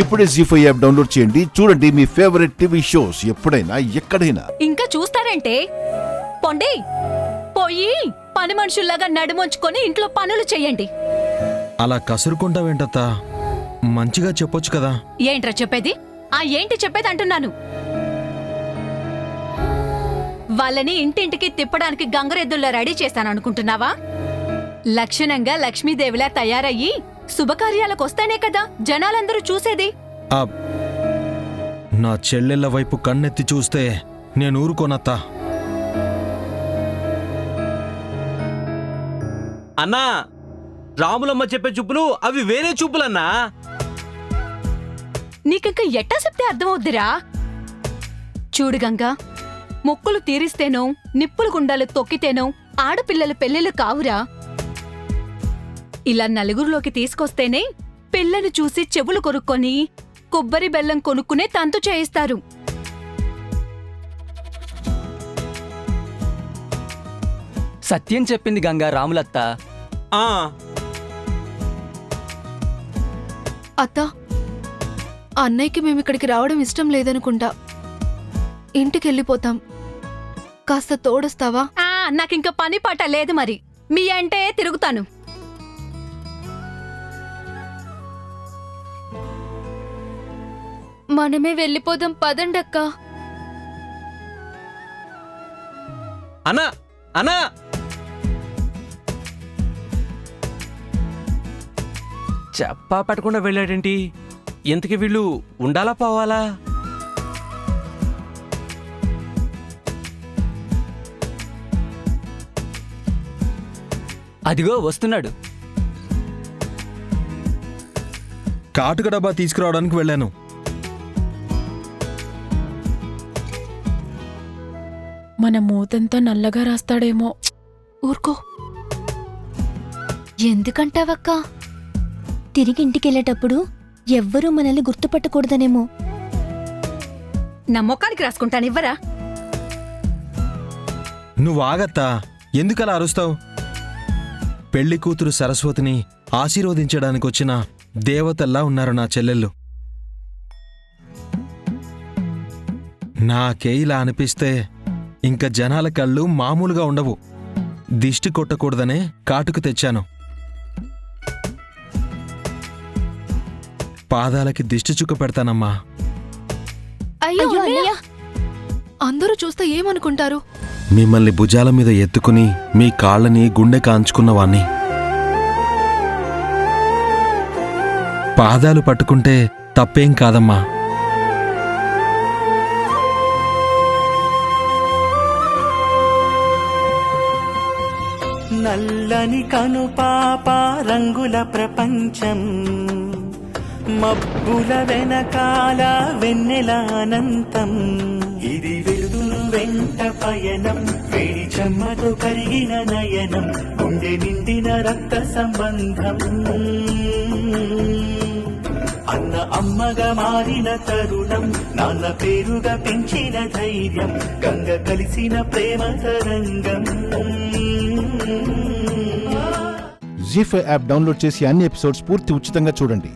ఇప్పుడే జీ5 app download చేయండి. చూడండి మీ ఫేవరెట్ టీవీ షోస్ ఎప్పుడైనా ఎక్కడైనా. ఇంకా చూస్తారంటే పొండి పోయి పని మనుషుల్లాగా నడుమొంచుకొని ఇంట్లో పనులు చెయ్యండి. అలా కసురుకుంటావేంటత్తా? మంచిగా చెప్పొచ్చు కదా. ఏంట్రా చెప్పేది? ఏంటి చెప్పేది అంటున్నాను. వాళ్ళని ఇంటింటికి తిప్పడానికి గంగరెద్దుల్లో రెడీ చేశాననుకుంటున్నావా? లక్షణంగా లక్ష్మీదేవిలా తయారయ్యి శుభకార్యాలకొస్తేనే కదా జనాలందరూ చూసేది. నా చెల్లెళ్ళ వైపు కన్నెత్తి చూస్తే నేను ఊరుకోనత్తా. అన్నా, రాములమ్మ చెప్పే చూపులు అవి వేరే చూపులన్నా. నీకింక ఎట్టా చెప్తే అర్థమవుద్దిరా? చూడు గంగా, మొక్కులు తీరిస్తేనో నిప్పులు గుండాలు తొక్కితేనో ఆడపిల్లల పెళ్ళిళ్ళు కావురా. ఇలా నలుగురిలోకి తీసుకొస్తేనే పిల్లను చూసి చెవులు కొనుక్కొని కొబ్బరి బెల్లం కొనుక్కునే తంతు చేయిస్తారు. సత్యం చెప్పింది గంగా రాములత్త. అత్త, అన్నయ్యకి మేమిక్కడికి రావడం ఇష్టం లేదనుకుంటా. ఇంటికెళ్ళిపోతాం. కాస్త తోడొస్తావా? నాకింక పని పాట లేదు. మరి మీ అంటే తిరుగుతాను. మనమే వెళ్ళిపోదాం పదండక్కా. అన్నా అన్నా, చెప్పా పెట్టకుండా వెళ్ళాడేంటి? ఇంతకి వీళ్ళు ఉండాలా పోవాలా? అదిగో వస్తున్నాడు. కాటుక డబ్బా తీసుకురావడానికి వెళ్ళాను. మన మూతంతా నల్లగా రాస్తాడేమో. ఊరుకో. ఎందుకంటావక్కా? తిరిగి ఇంటికెళ్ళేటప్పుడు ఎవ్వరూ మనల్ని గుర్తుపట్టకూడదనేమో. నా మొక్కానికి రాసుకుంటానివ్వరా? నువ్వు ఆగత్తా, ఎందుకలా అరుస్తావు? పెళ్లి కూతురు సరస్వతిని ఆశీర్వదించడానికొచ్చిన దేవతల్లా ఉన్నారు నా చెల్లెళ్ళు. నాకే ఇలా అనిపిస్తే ఇంక జనాల కళ్ళు మామూలుగా ఉండవు. దిష్టి కొట్టకూడదనే కాటుకు తెచ్చాను. పాదాలకి దిష్టి చుక్క పెడతానమ్మా. అయ్యో అన్నయ్య, అందరూ చూస్తే ఏమనుకుంటారు? మిమ్మల్ని భుజాల మీద ఎత్తుకుని మీ కాళ్ళని గుండె కాంచుకున్నవాణ్ణి. పాదాలు పట్టుకుంటే తప్పేం కాదమ్మా. నల్లని కనుపాప రంగుల ప్రపంచం, మబ్బుల వెనకాల వెన్నెల అనంతం. ఇది వెలుగులు వెంట పయనం, వేడి చెమ్మతో కరిగిన నయనం, గుండె నిండిన రక్త సంబంధం. అన్న అమ్మగా మారిన తరుణం, నాన్న పేరుగా పెంచిన ధైర్యం, గంగ కలిసిన ప్రేమ తరంగం. జీ5 యాప్ డౌన్లోడ్ చేసి అన్ని ఎపిసోడ్స్ పూర్తి ఉచితంగా చూడండి.